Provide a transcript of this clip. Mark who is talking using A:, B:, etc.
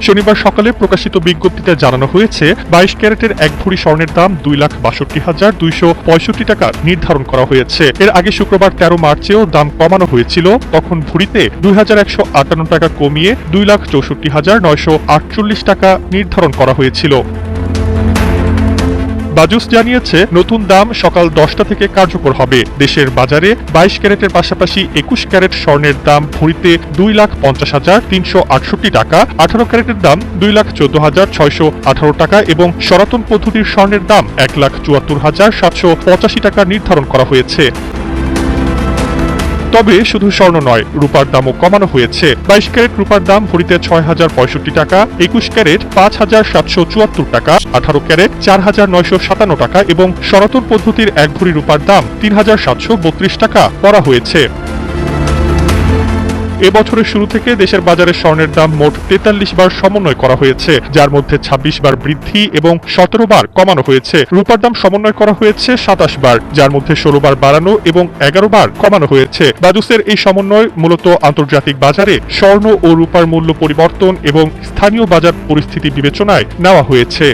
A: শনিবার সকালে প্রকাশিত বিজ্ঞপ্তিতে জানানো হয়েছে 22 ক্যারেটের 1 ভরি স্বর্ণের দাম 2,62,265 টাকা নির্ধারণ করা হয়েছে। এর আগে শুক্রবার 13 মার্চেও দাম কমানো হয়েছিল, তখন ভরিতে 2,158 টাকা কমিয়ে 2,64,948 টাকা নির্ধারণ করা হয়েছিল। বাজুস জানিয়েছে নতুন দাম সকাল 10টা থেকে কার্যকর হবে। দেশের বাজারে 22 ক্যারেটের পাশাপাশি 21 ক্যারেট স্বর্ণের দাম ভরিতে 2,50,368 টাকা, 18 ক্যারেটের দাম 2,14,618 টাকা এবং সনাতন পদ্ধতির স্বর্ণের দাম 1,74,785 টাকা নির্ধারণ করা হয়েছে। তবে শুধু স্বর্ণ নয়, রূপার দামও কমানো হয়েছে। 22 ক্যারেট রূপার দাম ভরিতে 6,065 টাকা, 21 ক্যারেট 5,774 টাকা, 18 ক্যারেট 4,957 টাকা এবং সনাতন পদ্ধতির 1 ভরি রূপার দাম 3,732 টাকা করা হয়েছে। এবছরের শুরু থেকে দেশের বাজারে স্বর্ণের দাম মোট 43 বার সমন্বয় করা হয়েছে, যার মধ্যে 26 বার বৃদ্ধি এবং 17 বার কমানো হয়েছে। রূপার দাম সমন্বয় করা হয়েছে 27 বার, যার মধ্যে 16 বার বাড়ানো এবং 11 বার কমানো হয়েছে। বাজুসের এই সমন্বয় মূলত আন্তর্জাতিক বাজারে স্বর্ণ ও রূপার মূল্য পরিবর্তন এবং স্থানীয় বাজার পরিস্থিতি বিবেচনায় নেওয়া হয়েছে।